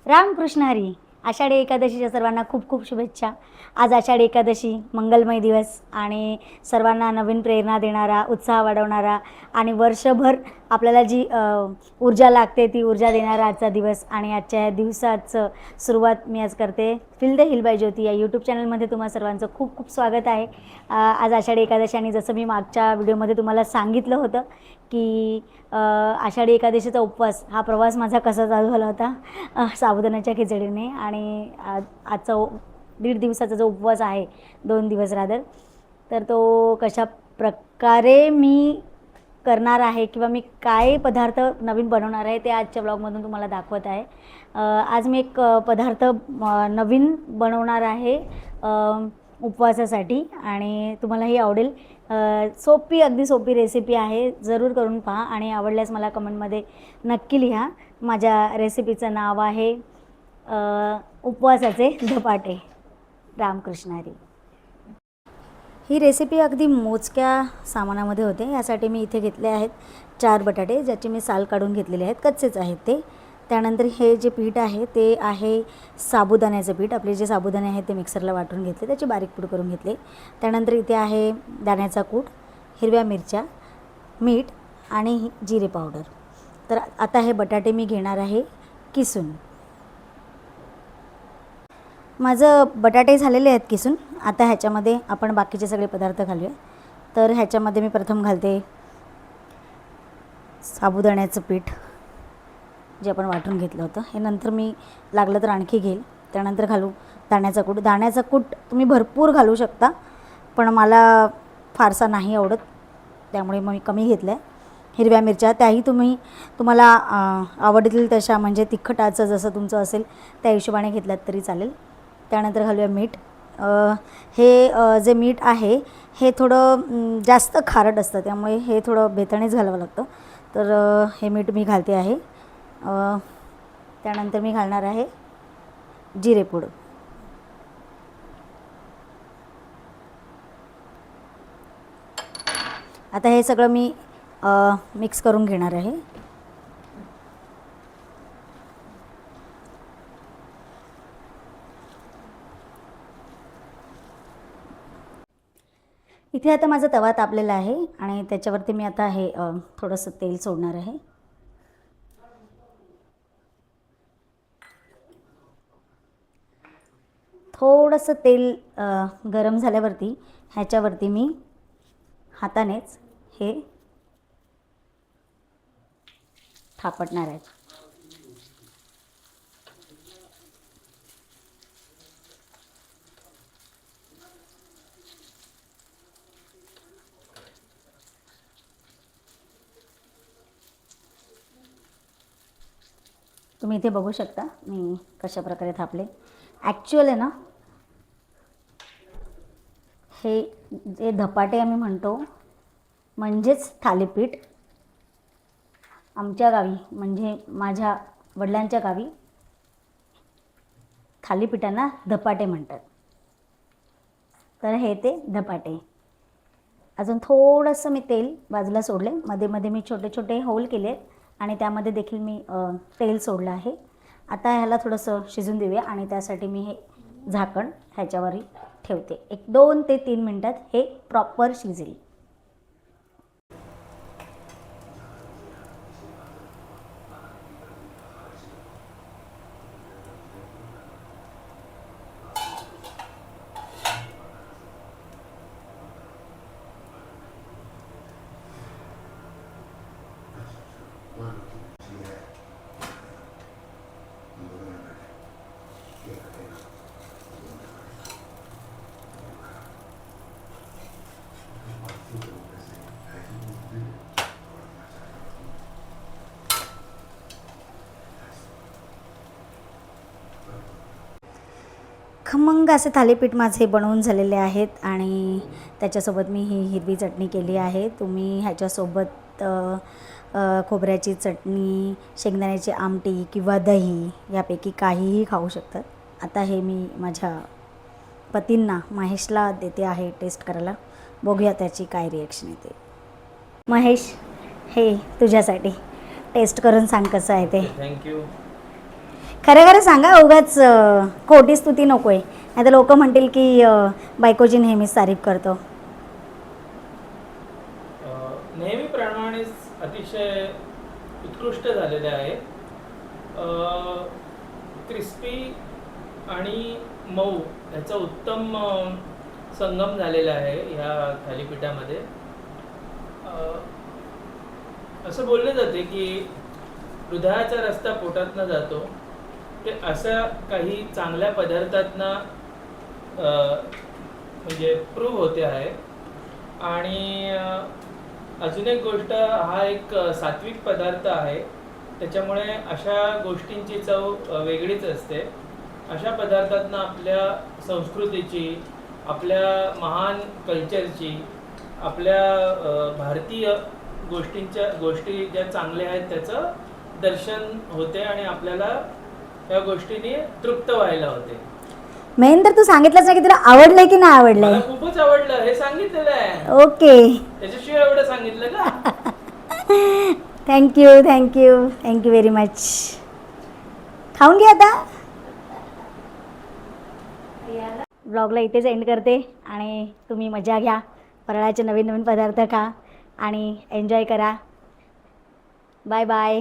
रामकृष्ण हरी. आषाढी एकादशीच्या सर्वांना खूप खूप शुभेच्छा. आज आषाढी एकादशी मंगलमय दिवस आणि सर्वांना नवीन प्रेरणा देणारा, उत्साह वाढवणारा आणि वर्षभर आपल्याला जी ऊर्जा लागते ती ऊर्जा देणारा आजचा दिवस. आणि आजच्या या दिवसाचं सुरुवात मी आज करते फिल द हिल बाय ज्योती या यूट्यूब चॅनलमध्ये. तुम्हा सर्वांचं खूप खूप स्वागत आहे. आज आषाढी एकादशी आणि जसं मी मागच्या व्हिडिओमध्ये तुम्हाला सांगितलं होतं की आषाढी एकादशीचा उपवास हा प्रवास माझा कसा चालू झाला होता साबुदाण्याच्या खिचडीने. आणि आजचा 1.5 दिवसाचा जो उपवास आहे, 2 दिवस रादर, तर तो कशा प्रकारे मी करणार आहे किंवा मी काय पदार्थ नवीन बनवणार आहे ते आजच्या ब्लॉगमधून तुम्हाला दाखवत आहे. आज मी एक पदार्थ नवीन बनवणार आहे उपवासासाठी आणि तुम्हालाही आवडेल. अगदी सोपी रेसिपी आहे. जरूर करून पहा आणि आवडल्यास मला कमेंटमध्ये नक्की लिहा. माझ्या रेसिपीचं नाव आहे उपवासाचे धपाटे. रामकृष्ण हरी. ही रेसिपी अगदी मोजक्या सामानामध्ये होते. यासाठी मी इथे घेतले आहेत 4 बटाटे, ज्याची मी साल काढून घेतलेले आहेत, कच्चेच आहेत ते. त्यानंतर हे जे पीठ आहे ते आहे साबुदाण्याचं पीठ. आपले जे साबुदाणे आहेत ते मिक्सरला वाटून घेतले, त्याची बारीक पूड करून घेतले. त्यानंतर इथे आहे दाण्याचा कूट, हिरव्या मिरच्या, मीठ आणि जिरे पावडर. तर आता हे बटाटे मी घेणार आहे किसून. माझं बटाटे झालेले आहेत किसून. आता ह्याच्यामध्ये आपण बाकीचे सगळे पदार्थ घालूया. तर ह्याच्यामध्ये मी प्रथम घालते साबुदाण्याचं पीठ जे आपण वाटून घेतलं होतं. हे नंतर मी लागलं तर आणखी घेईल. त्यानंतर घालू दाण्याचा कूट. दाण्याचा कूट तुम्ही भरपूर घालू शकता, पण मला फारसा नाही आवडत, त्यामुळे मग मी कमी घेतलं आहे. हिरव्या मिरच्या, त्याही तुम्हाला आवडतील तशा, म्हणजे तिखटाचं जसं तुमचं असेल त्या हिशोबाने घेतलात तरी चालेल. त्यानंतर घालूया मीठ. हे जे मीठ आहे हे थोडं जास्त खारट असतं, त्यामुळे हे थोडं बेतणेच घालावं लागतं. तर हे मीठ मी घालते आहे. त्यानंतर मी घालणार आहे जिरेपूड. आता हे सगळं मी मिक्स करून घेणार आहे. इथे आता माझा तवा तापलेला आहे आणि त्याच्यावरती मी आता हे थोडंसं तेल सोडणार आहे. थोडंसं तेल गरम झाल्यावरती ह्याच्यावरती मी हातानेच हे थापटणार आहे. तुम्ही इथे बघू शकता मी कशा प्रकारे थापले. ॲक्च्युअल आहे ना, हे जे धपाटे आम्ही म्हणतो म्हणजेच थालीपीठ, आमच्या गावी म्हणजे माझ्या वडिलांच्या गावी थालीपीठांना धपाटे म्हणतात. तर हे ते धपाटे. अजून थोडंसं मी तेल बाजूला सोडले, मध्ये मध्ये मी छोटे छोटे होल केले आणि त्यामध्ये देखील मी तेल सोडलं आहे. आता ह्याला थोडंसं शिजून देऊया आणि त्यासाठी मी हे झाकण ह्याच्यावर ठेवते. 2 ते 3 मिनटात हे प्रॉपर शिजेल. खमंग असे थालीपीठ माझे बनवून झालेले आहेत आणि त्याच्यासोबत मी ही हिरवी चटणी केली आहे. तुम्ही ह्याच्यासोबत खोबऱ्याची चटणी, शेंगदाण्याची आमटी किंवा दही यापैकी काहीही खाऊ शकतात. आता हे मी माझ्या पतींना, महेशला देते आहे टेस्ट करायला. बघूया त्याची काय रिॲक्शन येते. महेश, हे तुझ्यासाठी टेस्ट करून सांग कसं आहे ते. थँक्यू. खरं खरं सांगा, उगाच खोटी स्तुती नको आहे, नाही तर लोक म्हणतील की बायकोची नेहमीच तारीफ करतो. नेहमीप्रमाणेच अतिशय उत्कृष्ट झालेले आहे. क्रिस्पी आणि मऊ ह्याचा उत्तम संगम झालेला आहे ह्या थालीपीठामध्ये. असं बोलले जाते की हृदयाचा रस्ता पोटातनं जातो, ते अशा काही चांगल्या पदार्थातनं म्हणजे प्रूव्ह होते आहे. आणि अजून एक गोष्ट, हा एक सात्विक पदार्थ आहे, त्याच्यामुळे अशा गोष्टींची चव वेगळीच असते. अशा पदार्थातनं आपल्या संस्कृतीची, आपल्या महान कल्चरची, आपल्या भारतीय गोष्टी ज्या चांगल्या आहेत त्याचं दर्शन होते आणि आपल्याला या गोष्टीने तृप्त व्हायला होते. मेन तर तू सांगितलंच नाही की तुला आवडलंय की नाही आवडलंय. मला खूपच आवडलं, हे सांगितलेलं आहे. ओके, त्याच्याशिवाय एवढं सांगितलं का? Thank you thank you thank you very much. खाऊन घे आता. ब्लॉगला इथेच एंड करते आणि तुम्ही मजा घ्या, फराळाचे नवीन नवीन पदार्थ खा आणि एन्जॉय करा. Bye bye.